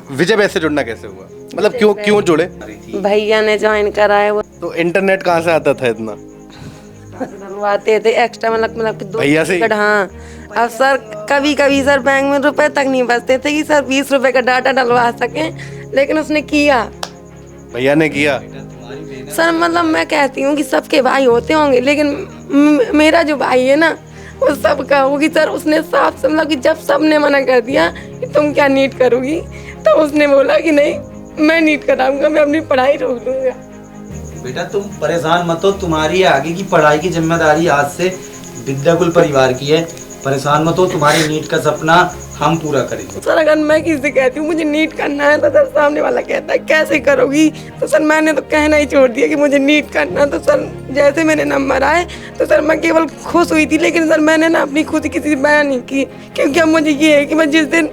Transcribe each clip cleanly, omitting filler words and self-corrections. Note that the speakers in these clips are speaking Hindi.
विजय बैच से जुड़ना कैसे हुआ, मतलब क्यों जुड़े? भैया ने ज्वाइन कराया वो तो इंटरनेट कहाँ से आता था इतना? डलवाते थे एक्स्ट्रा, मतलब कि भैया से ही? हाँ। अब सर कभी कभी सर बैंक में रुपए तक नहीं बचते थे कि सर 20 रुपए का डाटा डलवा सकें, लेकिन उसने किया। भैया ने किया। सर मतलब मैं कहती हूँ कि सबके भाई होते होंगे, लेकिन मेरा जो भाई है ना वो सबका होगी सर। उसने साफ से मतलब कि जब सबने मना कर दिया कि तुम क्या नीट करोगी, तो उसने बोला कि नहीं मैं नीट कराऊंगा, मैं अपनी पढ़ाई रोक दूंगा। बेटा तुम परेशान मत हो, तुम्हारी आगे की पढ़ाई की जिम्मेदारी आज से विद्याकुल परिवार की है। परेशान मत हो, तुम्हारे नीट का सपना हम पूरा करेंगे। सर अगर मैं किसी से कहती हूँ मुझे नीट करना है तो सर सामने वाला कहता है कैसे करोगी, तो सर मैंने तो कहना ही छोड़ दिया कि मुझे नीट करना। तो सर जैसे मेरे नंबर आए तो सर मैं केवल खुश हुई थी, लेकिन सर मैंने ना अपनी खुशी किसी से बयान नहीं की, क्योंकि अब मुझे ये है कि मैं जिस दिन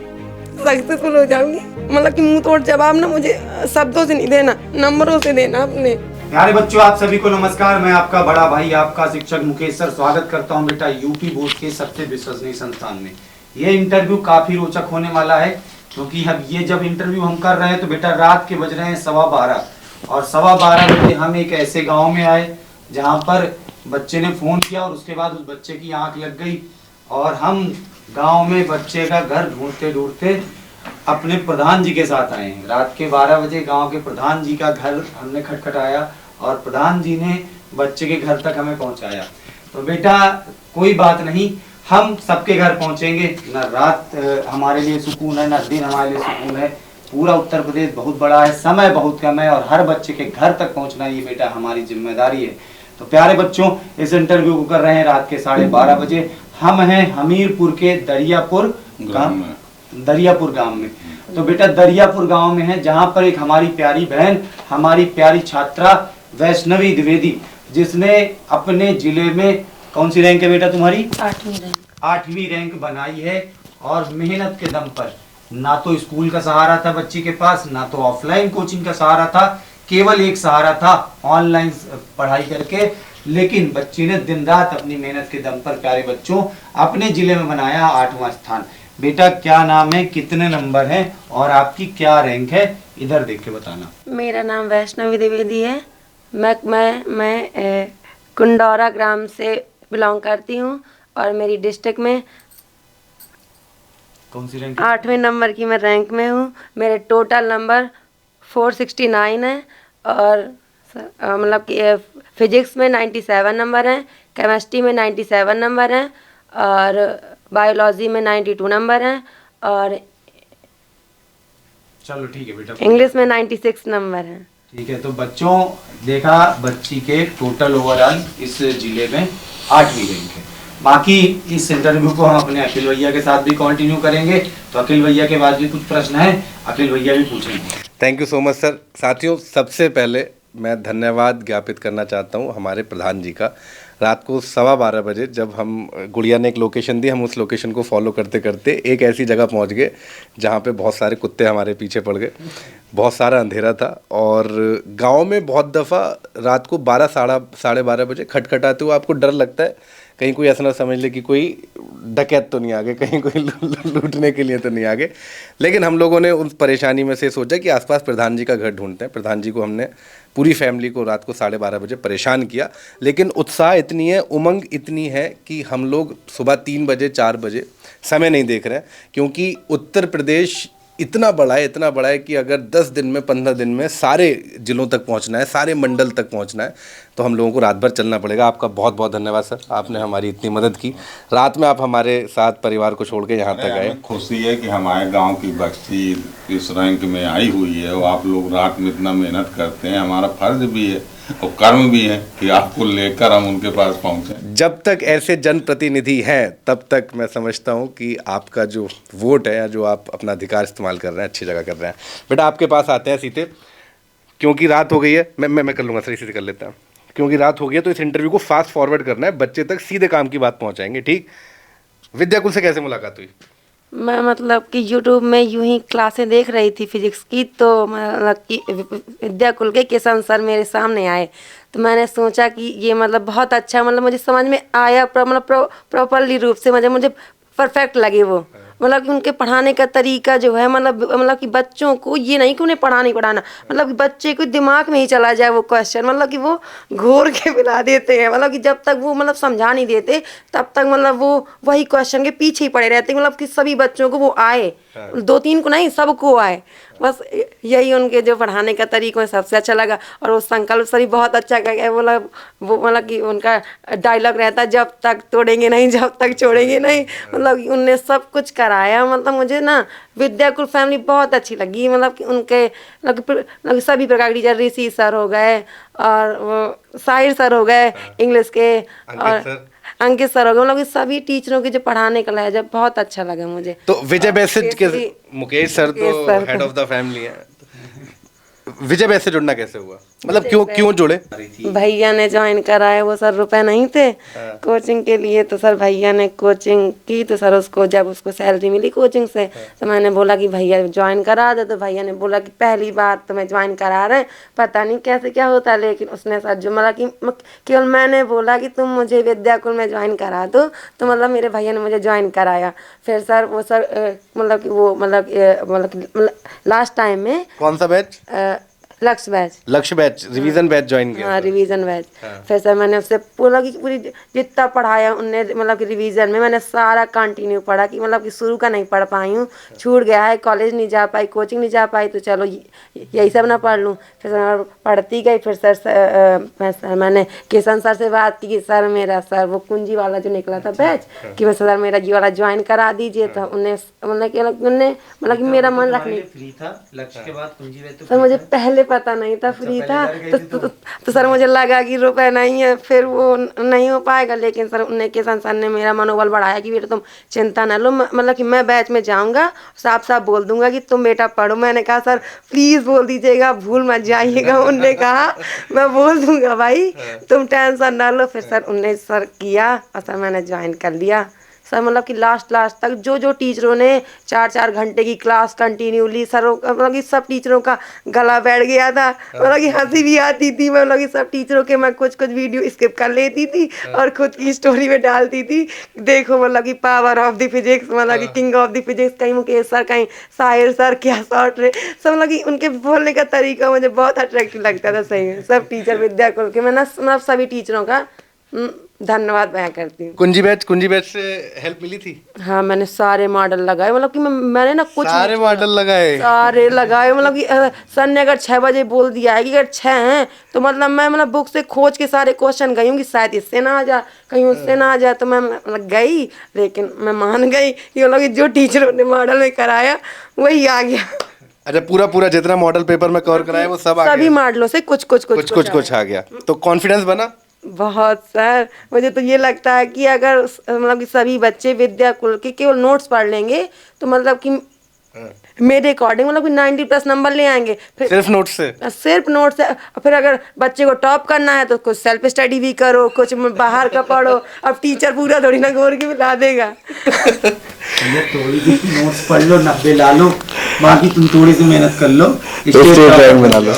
सक्सेसफुल हो जाऊंगी, मतलब कि मुंह तोड़ जवाब ना मुझे शब्दों से नहीं देना, नंबरों से देना अपने। प्यारे बच्चों, आप सभी को नमस्कार। मैं आपका बड़ा भाई, आपका शिक्षक मुकेश सर स्वागत करता हूं बेटा यूपी बोर्ड के सबसे विश्वसनीय संस्थान में। ये इंटरव्यू काफी रोचक होने वाला है, क्योंकि अब ये जब इंटरव्यू हम कर रहे हैं तो बेटा रात के बज रहे हैं 12:15 और 12:15 बजे हम एक ऐसे गाँव में आए जहाँ पर बच्चे ने फोन किया और उसके बाद उस बच्चे की आंख लग गई और हम गाँव में बच्चे का घर ढूंढते ढूंढते अपने प्रधान जी के साथ आए हैं। रात के 12 बजे गांव के प्रधान जी का घर हमने खटखटाया और प्रधान जी ने बच्चे के घर तक हमें पहुंचाया। तो बेटा कोई बात नहीं, हम सबके घर पहुंचेंगे। न रात हमारे लिए सुकून है, न दिन हमारे लिए सुकून है। पूरा उत्तर प्रदेश बहुत बड़ा है, समय बहुत कम है और हर बच्चे के घर तक पहुंचना ये बेटा हमारी जिम्मेदारी है। तो प्यारे बच्चों, इस इंटरव्यू को कर रहे हैं रात के 12:30 बजे। हम हैं हमीरपुर के दरियापुर गांव में। तो बेटा दरियापुर गांव में है, जहां पर एक हमारी प्यारी बहन, हमारी प्यारी छात्रा वैष्णवी द्विवेदी, जिसने अपने जिले में कौन सी रैंक है बेटा तुम्हारी? 8वीं रैंक बनाई है। और मेहनत के दम पर, ना तो स्कूल का सहारा था बच्ची के पास, ना तो ऑफलाइन कोचिंग का सहारा था, केवल एक सहारा था ऑनलाइन पढ़ाई करके। लेकिन बच्ची ने दिन रात अपनी मेहनत के दम पर प्यारे बच्चों अपने जिले में बनाया 8वां स्थान। बेटा क्या नाम है, कितने नंबर हैं और आपकी क्या रैंक है, इधर देख के बताना। मेरा नाम वैष्णवी द्विवेदी है। मैं कुंडौरा ग्राम से बिलोंग करती हूँ और मेरी डिस्ट्रिक्ट में कौन सी रैंक? 8वें नंबर की मैं रैंक में हूँ। मेरे टोटल नंबर 469 है और मतलब कि फिजिक्स में 97 नंबर हैं, केमिस्ट्री में 97 नंबर हैं और बायोलॉजी में 92 नंबर हैं और चलो ठीक है बेटा, इंग्लिश में 96 नंबर हैं। ठीक है। तो बच्चों देखा, बच्ची के टोटल ओवरऑल इस जिले में 8वीं रैंक है। बाकी इस इंटरव्यू को हम अपने अखिल भैया के साथ भी कंटिन्यू करेंगे। तो अखिल भैया के बाद भी कुछ प्रश्न है, अखिल भैया भी पूछेंगे। Thank you so much sir. साथियों, सबसे पहले मैं धन्यवाद ज्ञापित करना चाहता हूँ हमारे प्रधान जी का। रात को 12:15 बजे जब हम गुड़िया ने एक लोकेशन दी, हम उस लोकेशन को फॉलो करते करते एक ऐसी जगह पहुँच गए जहाँ पे बहुत सारे कुत्ते हमारे पीछे पड़ गए, बहुत सारा अंधेरा था और गांव में बहुत दफ़ा रात को 12-12:30 बजे खटखटाते हुए आपको डर लगता है कहीं कोई ऐसा ना समझ ले कि कोई डकैत तो नहीं आ गए, कहीं कोई लूटने के लिए तो नहीं आ गए। लेकिन हम लोगों ने उस परेशानी में से सोचा कि आसपास प्रधान जी का घर ढूंढते हैं। प्रधान जी को हमने पूरी फैमिली को रात को 12:30 बजे परेशान किया, लेकिन उत्साह इतनी है, उमंग इतनी है कि हम लोग सुबह 3 बजे 4 बजे समय नहीं देख रहे हैं, क्योंकि उत्तर प्रदेश इतना बड़ा है कि अगर 10 दिन में 15 दिन में सारे जिलों तक पहुंचना है, सारे मंडल तक पहुंचना है, तो हम लोगों को रात भर चलना पड़ेगा। आपका बहुत बहुत धन्यवाद सर, आपने हमारी इतनी मदद की। रात में आप हमारे साथ परिवार को छोड़ के यहाँ तक आए। खुशी है कि हमारे गांव की बच्ची इस रैंक में आई हुई है और आप लोग रात में इतना मेहनत करते हैं। हमारा फर्ज भी है और कर्म भी है कि आपको लेकर हम उनके पास पहुँचे। जब तक ऐसे जनप्रतिनिधि हैं तब तक मैं समझता हूं कि आपका जो वोट है या जो आप अपना अधिकार इस्तेमाल कर रहे हैं अच्छी जगह कर रहे हैं। बेटा आपके पास आते हैं सीधे, क्योंकि रात हो गई है। मैं कर लूँगा सर, इसी से कर लेता हूँ। क्योंकि रात हो गई है तो इस इंटरव्यू को फास्ट फॉरवर्ड करना है, बच्चे तक सीधे काम की बात पहुँचाएंगे। ठीक, विद्याकुल से कैसे मुलाकात हुई? मैं मतलब कि यूट्यूब में यूं ही क्लासें देख रही थी फिजिक्स की, तो मतलब कि विद्याकुल के किशन सर मेरे सामने आए, तो मैंने सोचा कि ये मतलब बहुत अच्छा, मतलब मुझे समझ में आया, मतलब प्रॉपरली रूप से मुझे परफेक्ट लगे वो मतलब कि उनके पढ़ाने का तरीका जो है, मतलब कि बच्चों को ये नहीं कि उन्हें पढ़ाना, मतलब कि बच्चे को दिमाग में ही चला जाए वो क्वेश्चन, मतलब कि वो घोर के पिला देते हैं। मतलब कि जब तक वो मतलब समझा नहीं देते तब तक मतलब वो वही क्वेश्चन के पीछे ही पड़े रहते हैं। मतलब कि सभी बच्चों को वो आए, 2-3 को नहीं, सबको आए। बस यही उनके जो पढ़ाने का तरीका में सबसे अच्छा लगा। और वो संकल्प सर भी बहुत अच्छा कह वो मतलब कि उनका डायलॉग रहता है, जब तक तोड़ेंगे नहीं, जब तक छोड़ेंगे नहीं। मतलब कि उनने सब कुछ कराया। मतलब मुझे ना विद्याकुल फैमिली बहुत अच्छी लगी। मतलब कि उनके मतलब सभी प्रकार की टीचर, ऋषि सर हो गए और वो साहिर सर हो गए इंग्लिश के, और अंकित सर हो गए। मतलब कि सभी टीचरों के जो पढ़ाने का लहजा बहुत अच्छा लगा मुझे। तो विजय बैसेज के मुकेश सर तो हेड ऑफ द फैमिली है, विजय बैस से जुड़ना कैसे हुआ? मतलब क्यों जुड़े? भैया ने ज्वाइन कराया, वो सर रुपए नहीं थे कोचिंग के लिए, तो सर भैया ने कोचिंग की। तो सर उसको जब उसको सैलरी मिली कोचिंग से तो मैंने बोला कि भैया ज्वाइन करा दे। तो भैया ने बोला कि पहली बार तो मैं ज्वाइन करा रहे, पता नहीं कैसे क्या होता है। लेकिन उसने सर जो मतलब कि केवल मैंने बोला कि तुम मुझे विद्याकुल में ज्वाइन करा दो, तो मतलब मेरे भैया ने मुझे ज्वाइन कराया। फिर सर वो सर मतलब कि वो मतलब लास्ट टाइम में कौन सा बैच? लक्ष्य बैच रिवीजन बैच ज्वाइन किया। हाँ, रिवीजन बैच। फिर सर मैंने उससे पूरी जितना पढ़ाया उनने, मतलब कि रिवीजन में मैंने सारा कंटिन्यू पढ़ा, कि मतलब कि शुरू का नहीं पढ़ पाई हूँ, छूट गया है, कॉलेज नहीं जा पाई, कोचिंग नहीं जा पाई, तो चलो यही सब ना पढ़ लूँ। फिर सर पढ़ती गई। फिर सर मैंने किशन सर से बात की कि सर मेरा सर वो कुंजी वाला जो निकला था बैच, कि मैं सर मेरा जी वाला ज्वाइन करा दीजिए। तो उन्हें मतलब कि मेरा मन रखने फ्री था लक्ष्य के बाद कुंजी में, तो सर मुझे पहले पता नहीं था फ्री था। तो सर मुझे लगा कि रुपए नहीं है, फिर वो नहीं हो पाएगा। लेकिन सर उन्हें किशन सर ने मेरा मनोबल बढ़ाया कि बेटा तुम चिंता ना लो, मतलब कि मैं बैच में जाऊंगा, साफ साफ बोल दूंगा कि तुम बेटा पढ़ो। मैंने कहा सर प्लीज़ बोल दीजिएगा, भूल मत जाइएगा। उनने कहा मैं बोल दूंगा भाई, तुम टेंशन ना लो। फिर सर उनने सर किया और सर मैंने ज्वाइन कर लिया। सर मतलब कि लास्ट तक जो टीचरों ने 4-4 घंटे की क्लास कंटिन्यू ली, सर मतलब कि सब टीचरों का गला बैठ गया था। मतलब कि हंसी भी आती थी। मतलब कि सब टीचरों के मैं कुछ वीडियो स्किप कर लेती थी और खुद की स्टोरी में डालती थी। देखो मतलब कि पावर ऑफ द फिजिक्स, मतलब कि किंग ऑफ द फिजिक्स, कहीं मुकेश सर, कहीं साहिर सर, क्या शॉर्ट रहे सब। मतलब कि उनके बोलने का तरीका मुझे बहुत अट्रैक्टिव लगता था। सही में सब टीचर विद्याकुल के, मैं ना सभी टीचरों का धन्यवाद बयां करती हूँ। कुंजी बैच से हेल्प मिली थी? हाँ, मैंने सारे मॉडल लगाए। मतलब कि मैंने ना कुछ सारे मॉडल लगाए? सारे लगाए। मतलब कि सर ने अगर 6 बजे बोल दिया है कि अगर 6 हैं, तो मतलब मैं बुक से खोज के सारे क्वेश्चन गई हूँ कि शायद इससे ना आ जाए, कहीं उससे ना आ जाए। तो मैं मतलब गई, लेकिन मैं मान गई कि मतलब कि जो टीचरों ने मॉडल में कराया वही आ गया। अच्छा, पूरा जितना मॉडल पेपर में कवर कराया वो सब आ गया? सभी मॉडलों से कुछ आ गया। तो कॉन्फिडेंस बना बहुत। सर मुझे तो ये लगता है कि अगर मतलब कि सभी बच्चे विद्याकुल के केवल नोट्स पढ़ लेंगे तो मतलब कि मेरे अकॉर्डिंग मतलब कि 90+ नंबर ले आएंगे। फिर सिर्फ नोट्स से? सिर्फ नोट्स से। फिर अगर बच्चे को टॉप करना है तो कुछ सेल्फ स्टडी भी करो, कुछ बाहर का पढ़ो। अब टीचर पूरा थोड़ी ना घोर के ला देगा। ये थोड़ी सी नोट्स पढ़ लो, 90 ला लो, बाकी तुम थोड़ी सी मेहनत कर लो, बना लो।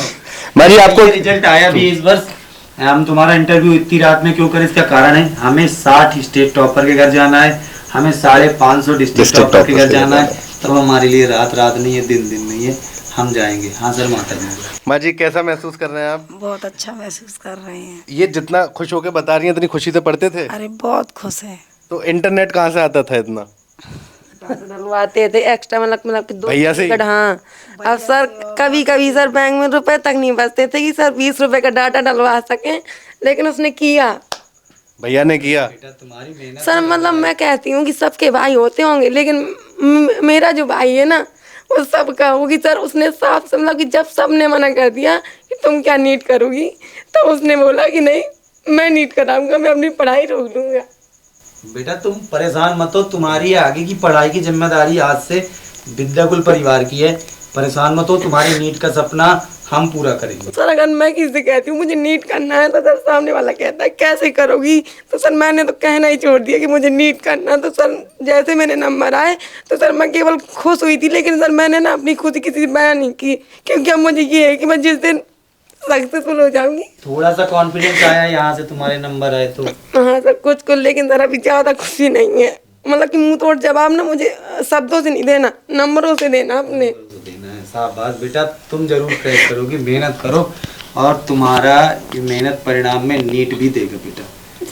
मारी आपको रिजल्ट आया भी इस वर्ष। हम तुम्हारा इंटरव्यू इतनी रात में क्यों करें, इसका कारण है हमें 60 स्टेट टॉपर के घर जाना है, हमें 550 डिस्ट्रिक्ट टॉपर के घर जाना है। तब हमारे लिए रात नहीं है, दिन नहीं है, हम जाएंगे। हाँ सर, माता जी। माँ जी कैसा महसूस कर रहे हैं आप? बहुत अच्छा महसूस कर रहे हैं। ये जितना खुश होकर बता रही हैं, इतनी खुशी से पढ़ते थे? अरे बहुत खुश है। तो इंटरनेट कहाँ से आता था इतना? डलवाते थे एक्स्ट्रा, मतलब कि भैया से? हाँ। अब सर कभी सर बैंक में रुपए तक नहीं बचते थे कि सर 20 रुपए का डाटा डलवा सकें, लेकिन उसने किया, भैया ने किया। सर मतलब मैं कहती हूँ कि सबके भाई होते होंगे, लेकिन मेरा जो भाई है ना वो सबका होगी। सर उसने साफ मतलब कि जब सबने मना कर दिया कि तुम क्या नीट करोगी, तो उसने बोला कि नहीं मैं नीट कराऊंगा, मैं अपनी पढ़ाई रोक दूंगा। बेटा तुम परेशान मत हो, तुम्हारी आगे की पढ़ाई की जिम्मेदारी आज से विद्याकुल परिवार की है। परेशान मत हो, तुम्हारे नीट का सपना हम पूरा करेंगे। सर अगर मैं किसी से कहती हूँ मुझे नीट करना है, तो सर सामने वाला कहता है कैसे करोगी। तो सर मैंने तो कहना ही छोड़ दिया कि मुझे नीट करना। तो सर जैसे मेरे नंबर आए तो सर मैं केवल खुश हुई थी, लेकिन सर मैंने ना अपनी खुद किसी से बयान नहीं की, क्योंकि अब मुझे ये है कि मैं जिस दिन सक्सेसफुल हो जाऊंगी। थोड़ा सा कॉन्फिडेंस आया यहाँ से तुम्हारे नंबर आए तो? हाँ सर कुछ, लेकिन सर अभी ज़्यादा खुशी नहीं है। मतलब कि मुंह तोड़ जवाब ना मुझे शब्दों से नहीं देना, नंबरों से देना अपने। तो देना है। शाबाश बेटा, तुम जरूर क्रैक करोगी, मेहनत करो और तुम्हारा ये मेहनत परिणाम में नीट भी देगा बेटा।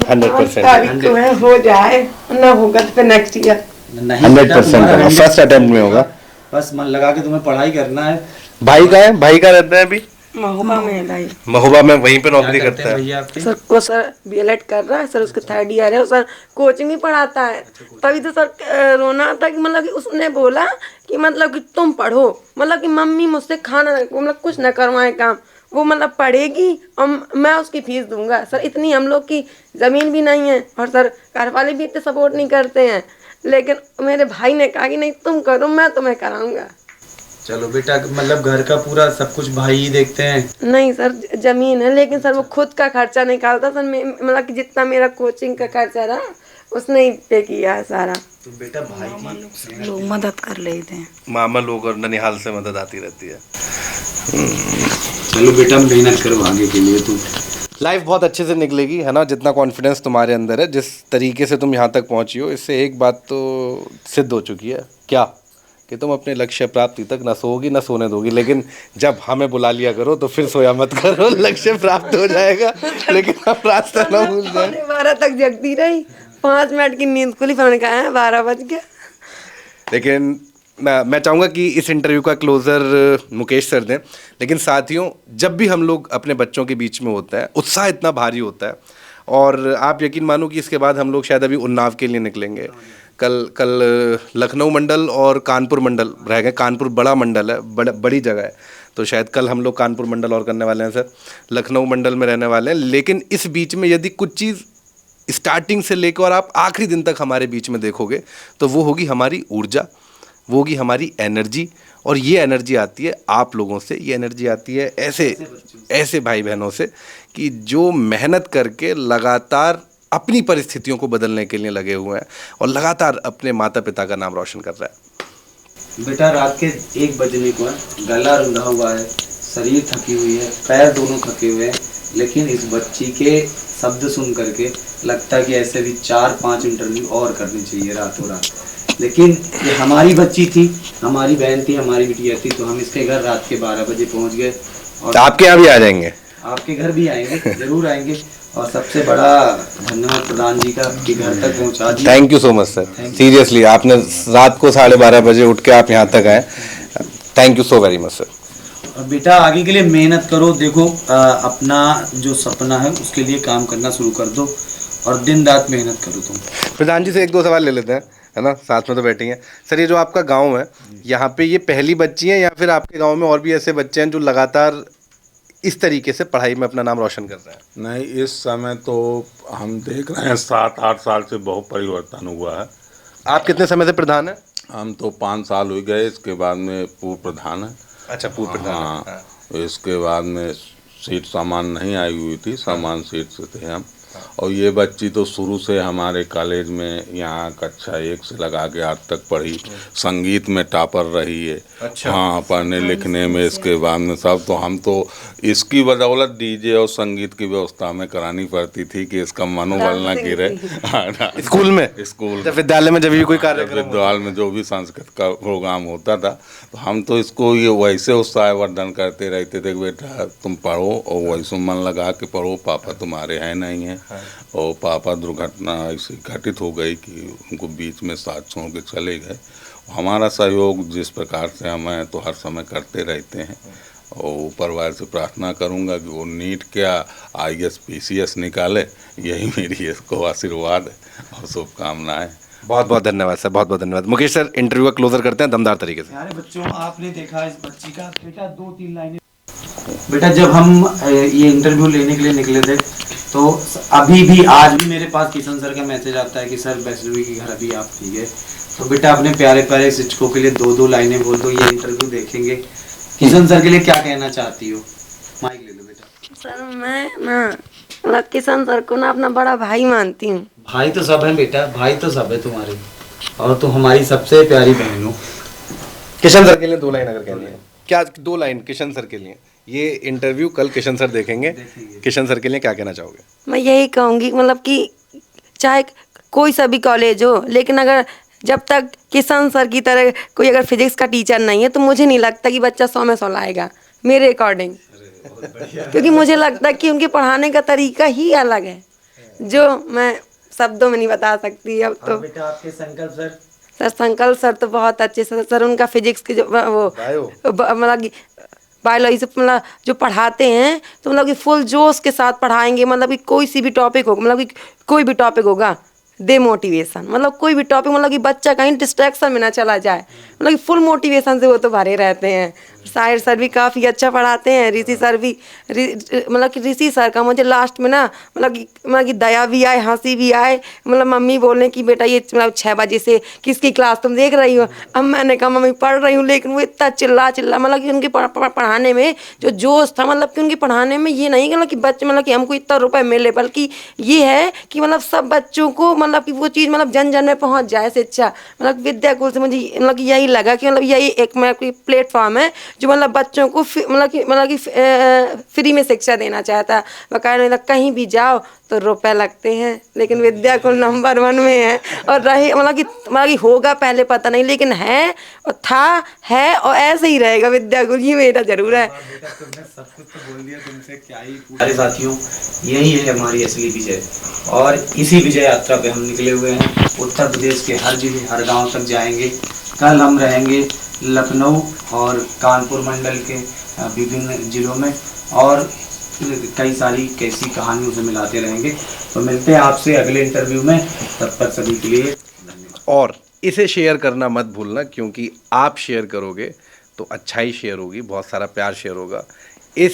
100%। तारीख को है, हो जाए ना होगा तो फिर नेक्स्ट ईयर। नहीं बेटा, 100% तुम्हारा फर्स्ट अटेम्प्ट में होगा। बस मन लगा के तुम्हें पढ़ाई करना है। भाई का है, भाई का रहता है अभी महोबा में है भाई। महोबा में, वहीं पे नौकरी क्या करता हैं है। भैया आपके? सर वो सर बीएलएड कर रहा है सर, उसके 3rd ईयर है सर, कोचिंग भी पढ़ाता है। तभी तो सर रोना आता कि मतलब कि उसने बोला कि मतलब कि तुम पढ़ो, मतलब कि मम्मी मुझसे खाना मतलब कुछ न करवाए काम, वो मतलब पढ़ेगी और मैं उसकी फीस दूंगा। सर इतनी हम लोग की ज़मीन भी नहीं है और सर घर वाले भी इतने सपोर्ट नहीं करते हैं, लेकिन मेरे भाई ने कहा कि नहीं तुम करो, मैं तुम्हें कराऊंगा। चलो बेटा, मतलब घर का पूरा सब कुछ भाई ही देखते हैं। नहीं सर जमीन है, लेकिन सर वो खुद का खर्चा निकालता सर, मतलब कि जितना मेरा कोचिंग का खर्चा रहा उसने ही पे किया है सारा। तो बेटा भाई की लोग मदद कर लेते हैं। मामा लोग और ननिहाल से मदद आती रहती है। चलो बेटा, मेहनत करो आगे के लिए। तुम लाइफ बहुत अच्छे से निकलेगी, है ना। जितना कॉन्फिडेंस तुम्हारे अंदर है, जिस तरीके से तुम यहाँ तक पहुँची हो, इससे एक बात तो सिद्ध हो चुकी है, क्या कि तुम अपने लक्ष्य प्राप्ति तक न सोओगी न सोने दोगी, लेकिन जब हमें बुला लिया करो तो फिर सोया मत करो। लक्ष्य प्राप्त हो जाएगा, लेकिन हम रास्ता ना भूल जाए। 12 तक जगती रही, 5 मिनट की नींद खुली, फिर मैंने कहा है 12 बज गया। लेकिन मैं चाहूँगा कि इस इंटरव्यू का क्लोज़र मुकेश सर दें। लेकिन साथियों, जब भी हम लोग अपने बच्चों के बीच में होता है, उत्साह इतना भारी होता है, और आप यकीन मानो कि इसके बाद हम लोग शायद अभी उन्नाव के लिए निकलेंगे। कल लखनऊ मंडल और कानपुर मंडल रह गए। कानपुर बड़ा मंडल है, बड़ी जगह है, तो शायद कल हम लोग कानपुर मंडल और करने वाले हैं सर, लखनऊ मंडल में रहने वाले हैं। लेकिन इस बीच में यदि कुछ चीज़ स्टार्टिंग से लेकर आप आखिरी दिन तक हमारे बीच में देखोगे तो वो होगी हमारी ऊर्जा, वो होगी हमारी एनर्जी। और ये एनर्जी आती है आप लोगों से, ये एनर्जी आती है ऐसे भाई बहनों से कि जो मेहनत करके लगातार अपनी परिस्थितियों को बदलने के लिए लगे हुए हैं और लगातार अपने माता पिता का नाम रोशन कर रहा है। बेटा, रात के 1 बजने को है, गला रुंधा हुआ है, शरीर थकी हुई है, पैर दोनों थके हुए हैं, लेकिन इस बच्ची के शब्द सुन करके लगता है कि ऐसे भी 4-5 इंटरव्यू और करनी चाहिए रातों रात। लेकिन ये हमारी बच्ची थी, हमारी बहन थी, हमारी बिटिया थी, तो हम इसके घर रात के 12 बजे पहुंच गए। और आपके यहाँ भी आ जाएंगे, आपके घर भी आएंगे, जरूर आएंगे। और सबसे बड़ा धन्यवाद प्रधान जी का, आपके घर तक पहुंचा दिया। Thank you so much sir, seriously आपने रात को 12:30 बजे उठ के आप यहाँ तक आए, thank you so very much sir. और बेटा आगे के लिए मेहनत करो। देखो अपना जो सपना है उसके लिए काम करना शुरू कर दो और दिन रात मेहनत करो तुम। प्रधान जी से 1-2 सवाल ले लेते हैं, है ना, साथ में तो बैठे हैं सर। ये जो आपका गांव है, यहाँ पे ये पहली बच्ची है या फिर आपके गांव में और भी ऐसे बच्चे हैं जो लगातार इस तरीके से पढ़ाई में अपना नाम रोशन कर रहे हैं? नहीं, इस समय तो हम देख रहे हैं 7-8 साल से बहुत परिवर्तन हुआ है। आप कितने समय से प्रधान हैं? हम तो 5 साल हो गए, इसके बाद में पूर्व प्रधान है। अच्छा, पूर्व प्रधान। हाँ, इसके बाद में सीट सामान नहीं आई हुई थी, सामान सीट से थे हम। और ये बच्ची तो शुरू से हमारे कॉलेज में यहाँ कक्षा 1 से लगा के आज तक पढ़ी, संगीत में टॉपर रही है। अच्छा। हाँ, पढ़ने लिखने में इसके बाद में सब। तो हम तो इसकी बदौलत डीजे और संगीत की व्यवस्था में करानी पड़ती थी कि इसका मनोबल न गिरे। स्कूल में? स्कूल जब विद्यालय में जब भी कोई कार्यक्रम विद्यालय में जो भी सांस्कृतिक का प्रोग्राम होता था, तो हम तो इसको ये वैसे उत्साहवर्धन करते रहते थे कि बेटा तुम पढ़ो, और वैसे मन लगा के पढ़ो, पापा तुम्हारे हैं नहीं है। और पापा दुर्घटना ऐसी घटित हो गई कि उनको बीच में साथ छोड़ के चले गए। हमारा सहयोग जिस प्रकार से हमें तो हर समय करते रहते हैं, और ऊपर वाले से प्रार्थना करूंगा कि वो नीट क्या IAS PCS निकाले, यही मेरी इसको आशीर्वाद है और शुभकामनाएं। बहुत बहुत धन्यवाद सर, बहुत बहुत धन्यवाद। मुकेश सर, इंटरव्यू का क्लोजर करते हैं दमदार तरीके से। प्यारे बच्चों, आपने देखा इस बच्ची का। बेटा 2-3 लाइनें। बेटा जब हम ये इंटरव्यू लेने के लिए निकले थे, तो अभी भी आज भी मेरे पास किशन सर का मैसेज आता है कि सर वैष्णवी के घर अभी आप ठीक है। तो बेटा अपने प्यारे प्यारे शिक्षकों के लिए 2-2 लाइनें बोल दो, ये इंटरव्यू देखेंगे। किशन सर के लिए क्या कहना चाहती हो? माइक ले लो बेटा। सर मैं ना मतलब किशन सर को ना अपना बड़ा भाई मानती हूँ। भाई तो सब है बेटा, भाई तो सब है तुम्हारे, और तुम हमारी सबसे प्यारी बहन हो। किशन सर के लिए 2 लाइन अगर कहनी है, क्या 2 लाइन किशन सर के लिए? ये इंटरव्यू कल किशन सर देखेंगे, किशन सर के लिए क्या कहना चाहोगे? मैं यही कहूँगी मतलब कि चाहे कोई सा भी कॉलेज हो, लेकिन अगर जब तक किशन सर की तरह कोई अगर फिजिक्स का टीचर नहीं है तो मुझे नहीं लगता कि बच्चा 100 में 100 लाएगा, मेरे अकॉर्डिंग। क्योंकि मुझे लगता है कि उनके पढ़ाने का तरीका ही अलग है, जो मैं शब्दों में नहीं बता सकती अब तो। बेटा आपके संकल्प सर? सर संकल्प सर तो बहुत अच्छे सर उनका फिजिक्स के जो वो मतलब कि बायोलॉजी से मतलब जो पढ़ाते हैं तो मतलब कि फुल जोश के साथ पढ़ाएंगे, मतलब कि कोई सी भी टॉपिक होगा, मतलब कि कोई भी टॉपिक होगा दे मोटिवेशन, मतलब कोई भी टॉपिक मतलब कि बच्चा कहीं डिस्ट्रैक्शन में ना चला जाए, मतलब कि फुल मोटिवेशन से वो तो भरे रहते हैं। साहिर सर भी काफ़ी अच्छा पढ़ाते हैं, ऋषि सर भी मतलब कि ऋषि सर का मुझे लास्ट में ना मतलब कि दया भी आए, हंसी भी आए, मतलब मम्मी बोलने कि बेटा ये मतलब 6 बजे से किसकी क्लास तुम देख रही हो? अब मैंने कहा मम्मी पढ़ रही हूँ, लेकिन वो इतना चिल्ला मतलब कि उनके पढ़ाने में जो जोश था, मतलब कि उनके पढ़ाने में ये नहीं मतलब कि बच्चे मतलब कि हमको इतना रुपए मिले, बल्कि ये है कि मतलब सब बच्चों को मतलब कि वो चीज़ मतलब जन जन में पहुँच जाए शिक्षा। मतलब विद्याकुल से मुझे मतलब कि यही लगा कि मतलब यही एक मतलब प्लेटफॉर्म है जो मतलब बच्चों को मतलब कि फ्री में शिक्षा देना चाहता है। बाकायदा कहीं भी जाओ तो रुपए लगते हैं, लेकिन विद्याकुल नंबर 1 में है। और रहे मतलब कि होगा पहले पता नहीं, लेकिन है और था है और ऐसे ही रहेगा विद्याकुल, ये मेरा जरूर है। सब कुछ तो बोल दिया तुमसे, क्या ही अरे साथियों, यही है हमारी असली विजय, और इसी विजय यात्रा पे हम निकले हुए हैं। उत्तर प्रदेश के हर जिले हर गांव तक जाएंगे। कल हम रहेंगे लखनऊ और कानपुर मंडल के विभिन्न जिलों में, और कई सारी कैसी कहानियों से मिलाते रहेंगे। तो मिलते हैं आपसे अगले इंटरव्यू में, तब तक सभी के लिए और इसे शेयर करना मत भूलना, क्योंकि आप शेयर करोगे तो अच्छाई शेयर होगी, बहुत सारा प्यार शेयर होगा। इस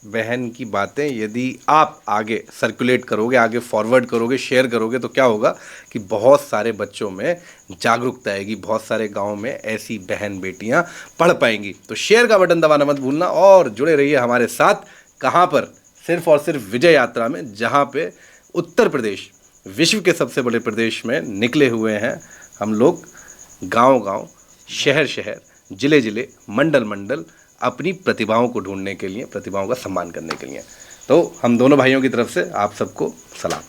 बहन की बातें यदि आप आगे सर्कुलेट करोगे, आगे फॉरवर्ड करोगे, शेयर करोगे, तो क्या होगा कि बहुत सारे बच्चों में जागरूकता आएगी, बहुत सारे गाँव में ऐसी बहन बेटियां पढ़ पाएंगी। तो शेयर का बटन दबाना मत भूलना और जुड़े रहिए हमारे साथ। कहाँ पर? सिर्फ और सिर्फ विजय यात्रा में, जहाँ पे उत्तर प्रदेश विश्व के सबसे बड़े प्रदेश में निकले हुए हैं हम लोग, गांव-गांव, शहर-शहर, जिले-जिले, मंडल-मंडल अपनी प्रतिभाओं को ढूंढने के लिए, प्रतिभाओं का सम्मान करने के लिए। तो हम दोनों भाइयों की तरफ से आप सबको सलाम।